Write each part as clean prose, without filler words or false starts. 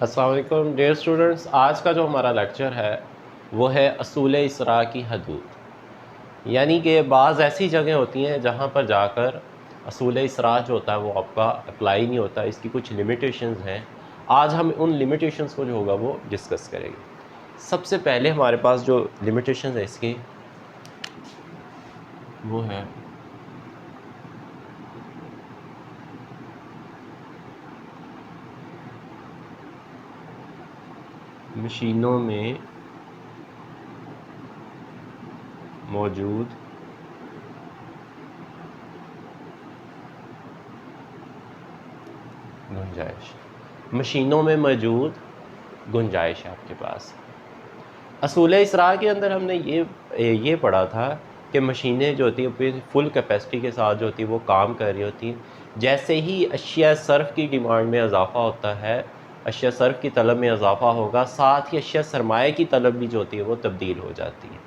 अस्सलाम वालेकुम dear students. आज का जो हमारा लेक्चर है वो है असूल इसरा की हदूद। यानी कि बाज़ ऐसी जगह होती हैं जहाँ पर जाकर असूल इसरा जो होता है वो आपका अप्लाई नहीं होता, इसकी कुछ लिमिटेशंस हैं। आज हम उन लिमिटेशंस को जो होगा वो डिस्कस करेंगे। सबसे पहले हमारे पास जो लिमिटेशंस है इसकी वो है मशीनों में मौजूद गुंजाइश। मशीनों में मौजूद गुंजाइश है आपके पास। असूल इसरा के अंदर हमने ये पढ़ा था कि मशीनें जो होती हैं फुल कैपेसिटी के साथ जो होती है वो काम कर रही होती हैं। जैसे ही अशिया सर्फ की डिमांड में इजाफ़ा होता है, अशिया सर्फ की तलब में इजाफ़ा होगा, साथ ही अशिया सरमाए की तलब भी जो होती है वो तब्दील हो जाती है।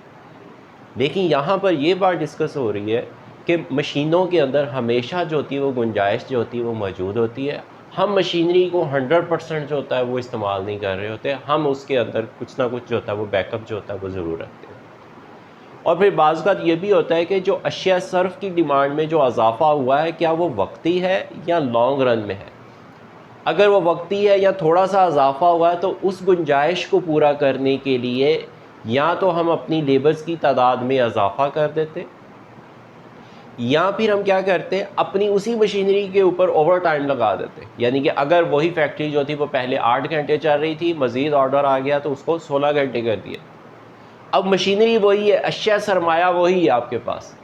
लेकिन यहाँ पर ये बात डिस्कस हो रही है कि मशीनों के अंदर हमेशा जो होती है वो गुंजाइश जो होती है वो मौजूद होती है। हम मशीनरी को 100% जो होता है वो इस्तेमाल नहीं कर रहे होते, हम उसके अंदर कुछ ना कुछ जो होता है वो बैकअप जो होता है वो ज़रूर रखते हैं। और फिर बाज़ बात ये भी होता है कि जो अशिया सर्फ की डिमांड में जो इजाफ़ा हुआ है क्या वो वक्ती है या लॉन्ग रन में है। अगर वो वक्ती है या थोड़ा सा इजाफ़ा हुआ है तो उस गुंजाइश को पूरा करने के लिए या तो हम अपनी लेबर्स की तादाद में इजाफ़ा कर देते या फिर हम क्या करते हैं अपनी उसी मशीनरी के ऊपर ओवर टाइम लगा देते। यानी कि अगर वही फैक्ट्री जो थी वो पहले 8 घंटे चल रही थी, मज़ीद ऑर्डर आ गया तो उसको 16 घंटे कर दिया। अब मशीनरी वही है, अशिया सरमाया वही है आपके पास,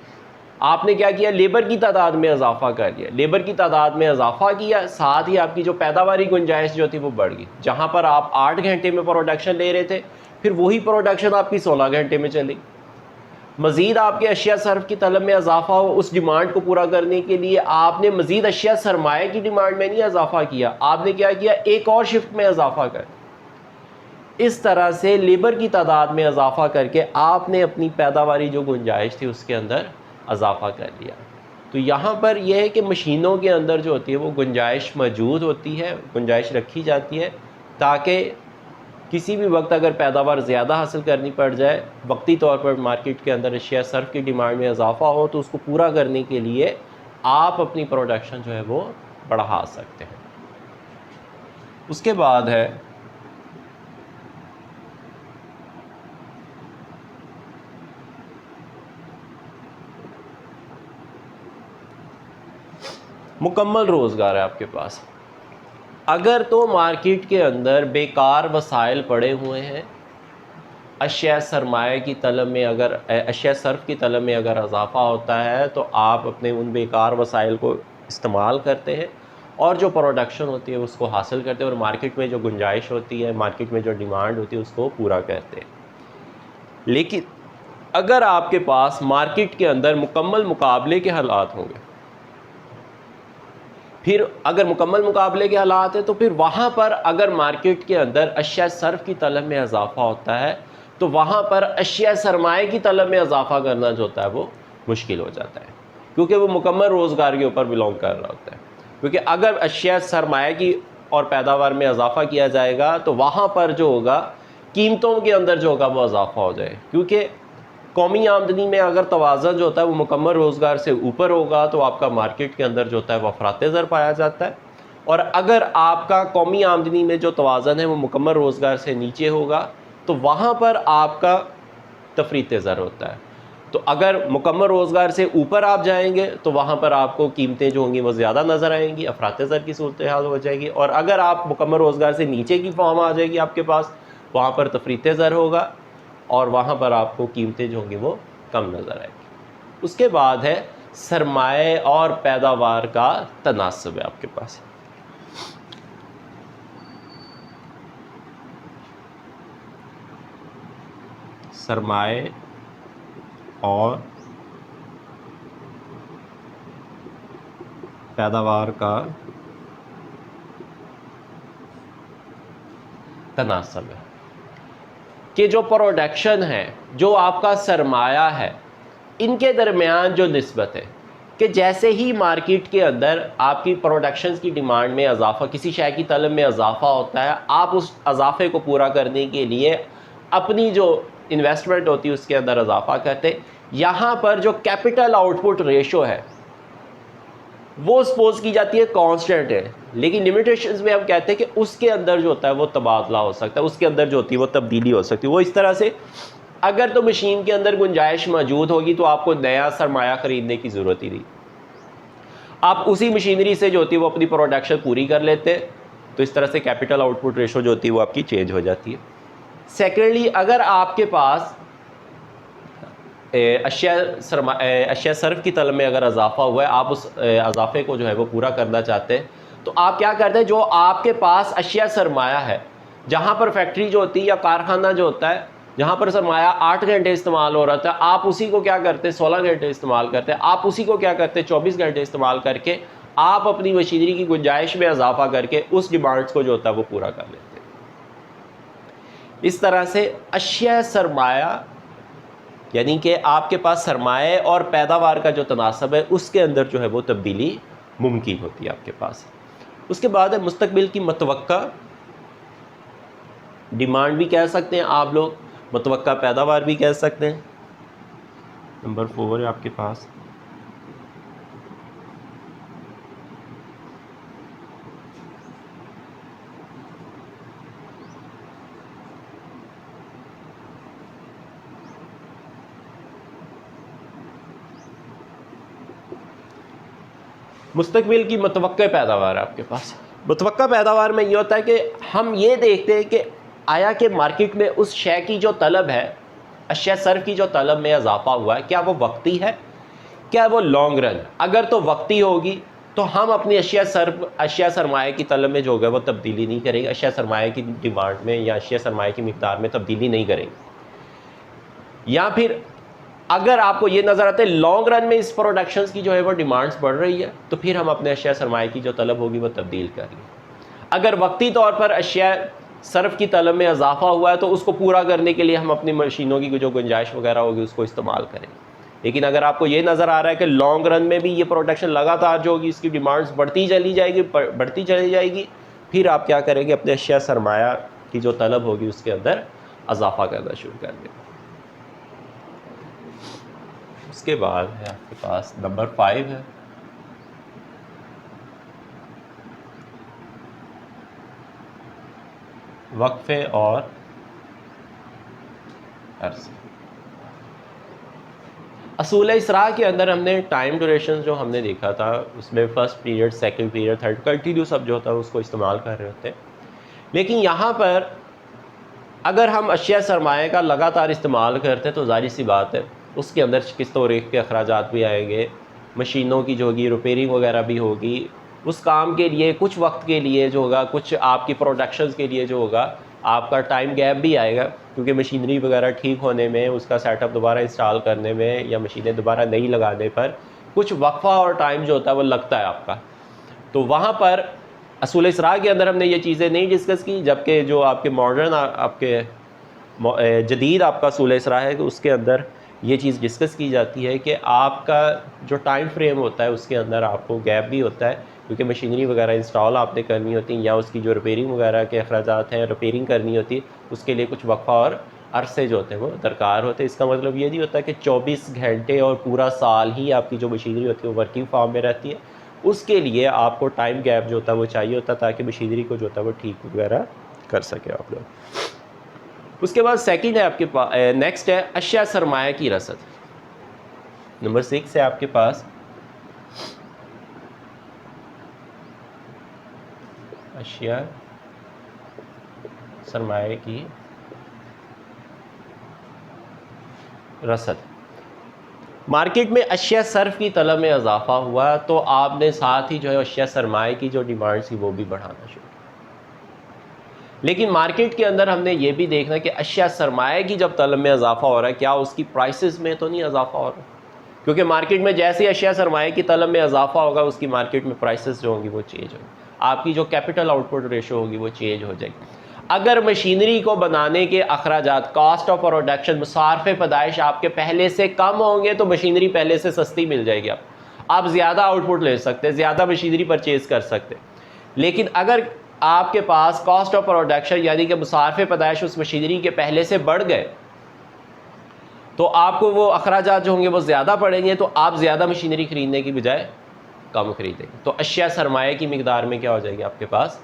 आपने क्या किया, लेबर की तादाद में इजाफा कर दिया। लेबर की तादाद में इजाफा किया, साथ ही आपकी जो पैदावारी गुंजाइश जो थी वो बढ़ गई। जहाँ पर आप 8 घंटे में प्रोडक्शन ले रहे थे, फिर वही प्रोडक्शन आपकी 16 घंटे में चली। मज़ीद आपके अशिया सर्फ की तलब में इजाफा हो, उस डिमांड को पूरा करने के लिए आपने मज़ीद अशिया सरमाए की डिमांड में नहीं इजाफा किया, आपने क्या किया, एक और शिफ्ट में इजाफा कर। इस तरह से लेबर की तादाद में इजाफा करके आपने अपनी पैदावारी जो गुंजाइश थी उसके अंदर इजाफा कर लिया। तो यहाँ पर यह है कि मशीनों के अंदर जो होती है वो गुंजाइश मौजूद होती है, गुंजाइश रखी जाती है ताकि किसी भी वक्त अगर पैदावार ज़्यादा हासिल करनी पड़ जाए, वक्ती तौर पर मार्केट के अंदर अशिया सर्फ की डिमांड में इजाफा हो, तो उसको पूरा करने के लिए आप अपनी प्रोडक्शन जो है वो बढ़ा सकते हैं। उसके बाद है मुकम्मल रोज़गार है आपके पास। अगर तो मार्केट के अंदर बेकार वसाइल पड़े हुए हैं, अशिया सरमाए की तलब में अगर अशिया सर्फ की तलब में अगर इजाफा होता है तो आप अपने उन बेकार वसाइल को इस्तेमाल करते हैं और जो प्रोडक्शन होती है उसको हासिल करते हैं और मार्केट में जो गुंजाइश होती है, मार्केट में जो डिमांड होती है उसको पूरा करते हैं। लेकिन अगर आपके पास मार्केट के अंदर मुकम्मल मुकाबले के हालात होंगे, फिर अगर मुकम्मल मुकाबले के हालात है तो फिर वहाँ पर अगर मार्केट के अंदर अशिया सर्फ की तलब में इजाफा होता है तो वहाँ पर अशिया सरमाए की तलब में इजाफा करना जो होता है वो मुश्किल हो जाता है, क्योंकि वो मुकम्मल रोज़गार के ऊपर बिलोंग कर रहा होता है। क्योंकि अगर अशिया सरमाए की और पैदावार में इजाफा किया जाएगा तो वहाँ पर जो होगा कीमतों के अंदर जो होगा वो इजाफा हो जाए, क्योंकि कौमी आमदनी में अगर तवाज़न जो होता है वो मुकम्मल रोज़गार से ऊपर होगा तो आपका मार्केट के अंदर जो होता है वो अफराते ज़र पाया जाता है। और अगर आपका कौमी आमदनी में जो तवाज़न है वो मुकम्मल रोज़गार से नीचे होगा तो वहाँ पर आपका तफरीते ज़र होता है। तो अगर मुकम्मल रोज़गार से ऊपर आप जाएंगे तो वहाँ पर आपको कीमतें जो होंगी वो ज़्यादा नज़र आएंगी, अफराते ज़र की सूरत हाल हो जाएगी। और अगर आप मुकम्मल रोज़गार से नीचे की फॉर्म आ जाएगी आपके पास, वहाँ पर तफरीते ज़र होगा और वहाँ पर आपको कीमतें जो होंगी वो कम नज़र आएगी। उसके बाद है सरमाए और पैदावार का तनासब है आपके पास। सरमाए और पैदावार का तनासब है कि जो प्रोडक्शन है, जो आपका सरमाया है, इनके दरमियान जो निस्बत है, कि जैसे ही मार्केट के अंदर आपकी प्रोडक्शन की डिमांड में इजाफा, किसी शय की तलब में इजाफा होता है, आप उस इजाफे को पूरा करने के लिए अपनी जो इन्वेस्टमेंट होती है उसके अंदर इजाफा करते। यहाँ पर जो कैपिटल आउटपुट रेशो है वो सपोज की जाती है कांस्टेंट है, लेकिन लिमिटेशंस में हम कहते हैं कि उसके अंदर जो होता है वो तबादला हो सकता है, उसके अंदर जो होती है वो तब्दीली हो सकती है। वो इस तरह से, अगर तो मशीन के अंदर गुंजाइश मौजूद होगी तो आपको नया सरमाया ख़रीदने की ज़रूरत ही नहीं, आप उसी मशीनरी से जो होती है वो अपनी प्रोडक्शन पूरी कर लेते हैं। तो इस तरह से कैपिटल आउटपुट रेशो जो होती है वो आपकी चेंज हो जाती है। सेकेंडली, अगर आपके पास अशिया सर्फ की तलब में अगर इजाफा हुआ है, आप उस इजाफे को जो है वो पूरा करना चाहते हैं, तो आप क्या करते हैं, जो आपके पास अशिया सरमाया है, जहाँ पर फैक्ट्री जो होती है या कारखाना जो होता है जहाँ पर सरमाया 8 घंटे इस्तेमाल हो रहा था, आप उसी को क्या करते हैं 16 घंटे इस्तेमाल करते हैं, आप उसी को क्या करते हैं 24 घंटे इस्तेमाल करके आप अपनी मशीनरी की गुंजाइश में इजाफा करके उस डिमांड्स को जो होता है वो पूरा कर लेते हैं। इस तरह से अशिया सरमाया यानी कि आपके पास सरमाए और पैदावार का जो तनासब है उसके अंदर जो है वो तब्दीली मुमकिन होती है आपके पास। उसके बाद है मुस्तकबिल की मतवक्का डिमांड भी कह सकते हैं आप लोग, मतवक्का पैदावार भी कह सकते हैं। नंबर 4 है आपके पास मुस्तकबिल की मतवक्का पैदावार। आपके पास मतवक्का पैदावार में ये होता है कि हम ये देखते हैं कि आया कि मार्केट में उस शय की जो तलब है, अशिया सर्फ की जो तलब में इजाफा हुआ है, क्या वो वक्ती है, क्या वो लॉन्ग रन। अगर तो वक्ती होगी तो हम अपनी अशिया सरमाए की तलब में जो होगा वो तब्दीली नहीं करेंगे, अशिया सरमाए की डिमांड में या अशिया सरमाए की मिकदार में तब्दीली नहीं करेंगे। या फिर अगर आपको ये नज़र आता है लॉन्ग रन में इस प्रोडक्शंस की जो है वो डिमांड्स बढ़ रही है, तो फिर हम अपने अशिया सरमाए की जो तलब होगी वो तब्दील कर लें। अगर वक्ती तौर पर अशिया सर्फ की तलब में इजाफा हुआ है तो उसको पूरा करने के लिए हम अपनी मशीनों की जो गुंजाइश वगैरह होगी उसको इस्तेमाल करें। लेकिन अगर आपको ये नज़र आ रहा है कि लॉन्ग रन में भी ये प्रोडक्शन लगातार जो होगी इसकी डिमांड्स बढ़ती चली जाएगी, फिर आप क्या करेंगे, अपने अशिया सरमाया की जो तलब होगी उसके अंदर इजाफा करना शुरू कर देंगे। उसके बाद है आपके पास नंबर 5 है वक्फे और अरसे। असूल इसरा के अंदर हमने टाइम ड्यूरेशन जो हमने देखा था उसमें first period, second period, third continuous सब जो होता है उसको इस्तेमाल कर रहे होते हैं। लेकिन यहाँ पर अगर हम अशिया सरमाए का लगातार इस्तेमाल करते हैं तो जाहिर सी बात है उसके अंदर किस्त और रेख के अखराजात भी आएंगे, मशीनों की जो होगी रिपेयरिंग वगैरह भी होगी, उस काम के लिए कुछ वक्त के लिए जो होगा, कुछ आपकी प्रोडक्शंस के लिए जो होगा आपका टाइम गैप भी आएगा, क्योंकि मशीनरी वगैरह ठीक होने में, उसका सेटअप दोबारा इंस्टॉल करने में या मशीनें दोबारा नई लगाने पर कुछ वक्फा और टाइम जो होता है वो लगता है आपका। तो वहाँ पर असूल इसरा के अंदर हमने ये चीज़ें नहीं डिस्कस की, जबकि जो आपके मॉडर्न आपके जदीद आपका असूल इसरा है उसके अंदर ये चीज़ डिस्कस की जाती है कि आपका जो टाइम फ्रेम होता है उसके अंदर आपको गैप भी होता है, क्योंकि मशीनरी वगैरह इंस्टॉल आपने करनी होती है या उसकी जो रिपेयरिंग वगैरह के अखराजात हैं रिपेयरिंग करनी होती है, उसके लिए कुछ वक्फा और अरसे जो होते हैं वो दरकार होते हैं। इसका मतलब ये नहीं होता कि 24 घंटे और पूरा साल ही आपकी जो मशीनरी होती है वो वर्किंग फॉर्म में रहती है, उसके लिए आपको टाइम गैप जो होता है वो चाहिए होता है ताकि मशीनरी को जो होता है वो ठीक वगैरह कर सके आप लोग। उसके बाद सेकंड है आपके पास, नेक्स्ट है अशिया सरमाया की रसद। नंबर 6 है आपके पास अशिया सरमाए की रसद। मार्केट में अशिया सर्फ की तलब में इजाफा हुआ तो आपने साथ ही जो है अशिया सरमाए की जो डिमांड थी वो भी बढ़ाना शुरू। लेकिन मार्केट के अंदर हमने ये भी देखना कि अशिया सरमाए की जब तलब में इजाफा हो रहा है क्या उसकी प्राइसेस में तो नहीं इजाफा हो रहा, क्योंकि मार्केट में जैसे ही अशिया सरमाए की तलब में इजाफा होगा उसकी मार्केट में प्राइसेस जो होंगी वो चेंज होगी, आपकी जो कैपिटल आउटपुट रेशो होगी वो चेंज हो जाएगी। अगर मशीनरी को बनाने के अखराजात, कॉस्ट ऑफ प्रोडक्शन, मुसारफ पैदाइश आपके पहले से कम होंगे तो मशीनरी पहले से सस्ती मिल जाएगी आप। आप ज़्यादा आउटपुट ले सकते हैं, ज़्यादा मशीनरी परचेज़ कर सकते हैं। लेकिन अगर आपके पास कॉस्ट ऑफ प्रोडक्शन यानी कि मुसारफ़े पैदाइश उस मशीनरी के पहले से बढ़ गए, तो आपको वो अखराजात जो होंगे वो ज़्यादा पड़ेंगे, तो आप ज़्यादा मशीनरी ख़रीदने की बजाय कम खरीदेंगे, तो अशिया सरमाए की मिकदार में क्या हो जाएगी, आपके पास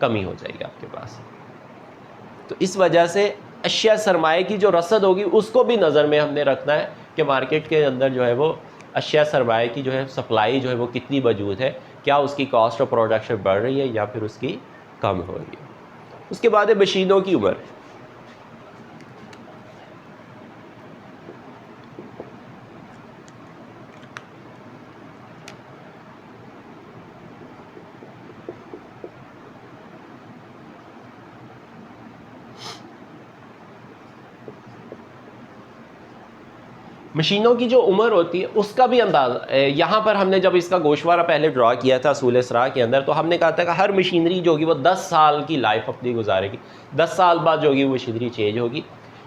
कमी हो जाएगी आपके पास। तो इस वजह से अशिया सरमाए की जो रसद होगी उसको भी नज़र में हमने रखना है कि मार्केट के अंदर जो है वो अशिया सरमाए की जो है सप्लाई जो है वो कितनी मौजूद है, क्या उसकी कॉस्ट ऑफ प्रोडक्शन बढ़ रही है या फिर उसकी कम हो रही है। उसके बाद है मशीनों की उम्र। मशीनों की जो उम्र होती है उसका भी अंदाज़ा यहाँ पर हमने जब इसका गोशवारा पहले ड्रा किया था असूल इसरा के अंदर, तो हमने कहा था कि हर मशीनरी जो होगी वो 10 साल की लाइफ अपनी गुजारेगी, 10 साल बाद जो होगी वो मशीनरी चेंज होगी।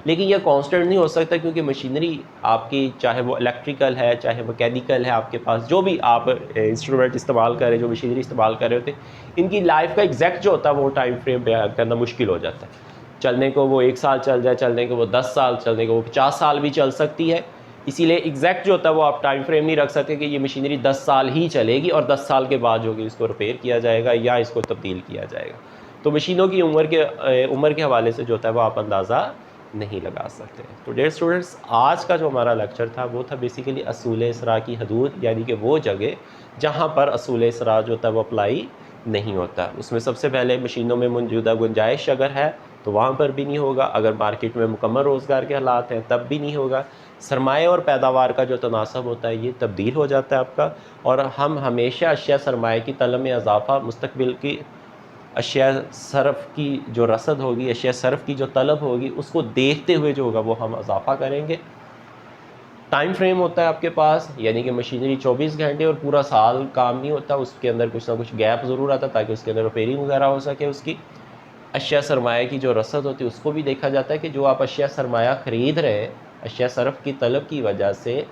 लेकिन यह कांस्टेंट नहीं हो सकता, क्योंकि मशीनरी आपकी चाहे वो इलेक्ट्रिकल है चाहे मैकेनिकल है, आपके पास जो भी आप इंस्ट्रूमेंट इस्तेमाल कर रहे हैं, जो मशीनरी इस्तेमाल कर रहे होते हैं, इनकी लाइफ का एग्जैक्ट जो होता है वो टाइम फ्रेम बयान करना मुश्किल हो जाता है। चलने को वो 1 साल चल जाए, चलने को वो 10 साल, चलने को वो 50 साल भी चल सकती है। इसीलिए एग्जैक्ट जो होता है वो आप टाइम फ्रेम नहीं रख सकते कि ये मशीनरी 10 साल ही चलेगी और 10 साल के बाद जो होगी इसको रिपेयर किया जाएगा या इसको तब्दील किया जाएगा। तो मशीनों की उम्र के हवाले से जो होता है वो आप अंदाज़ा नहीं लगा सकते। तो डियर स्टूडेंट्स, आज का जो हमारा लेक्चर था वो था बेसिकली असूल इसरा की हदूद, यानी कि वो जगह जहाँ पर असूल इसरा जो होता है वो अप्लाई नहीं होता। उसमें सबसे पहले मशीनों में मौजूदा गुंजाइश अगर है तो वहाँ पर भी नहीं होगा, अगर मार्केट में मुकम्मल रोज़गार के हालात हैं तब भी नहीं होगा। सरमाए और पैदावार का जो तनासब होता है ये तब्दील हो जाता है आपका, और हम हमेशा अशिया सरमाए की तलब में इजाफ़ा, मुस्तकबिल की अशिया सरफ़ की जो रसद होगी, अशिया सरफ़ की जो तलब होगी, उसको देखते हुए जो होगा वो हम इजाफ़ा करेंगे। टाइम फ्रेम होता है आपके पास, यानी कि मशीनरी 24 घंटे और पूरा साल काम नहीं होता, उसके अंदर कुछ ना कुछ गैप ज़रूर आता ताकि उसके अंदर रिपेयरिंग वगैरह हो सके उसकी। अशिया सरमाया की जो रसद होती है उसको भी देखा जाता है कि जो आप अशिया सरमाया ख़रीद रहे हैं, अशिया सरफ़ की तलब की वजह से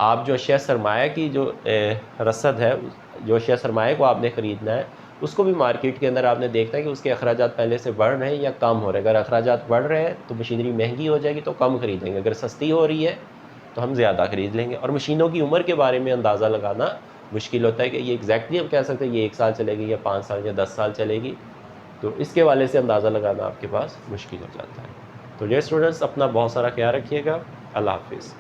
आप जो अशिया सरमाया की जो रसद है, जो अशिया सरमाया को आपने ख़रीदना है, उसको भी मार्केट के अंदर आपने देखना है कि उसके अखराजात पहले से बढ़ रहे हैं या कम हो रहे हैं। अगर अखराजात बढ़ रहे हैं तो मशीनरी महंगी हो जाएगी तो कम ख़रीदेंगे, अगर सस्ती हो रही है तो हम ज़्यादा ख़रीद लेंगे। और मशीनों की उम्र के बारे में अंदाज़ा लगाना मुश्किल होता है कि ये एग्जैक्टली हम कह सकते हैं ये 1 साल चलेगी या 5 साल या 10 साल चलेगी, तो इसके वाले से अंदाज़ा लगाना आपके पास मुश्किल हो जाता है। तो डियर स्टूडेंट्स, अपना बहुत सारा ख्याल रखिएगा। अल्लाह हाफिज़।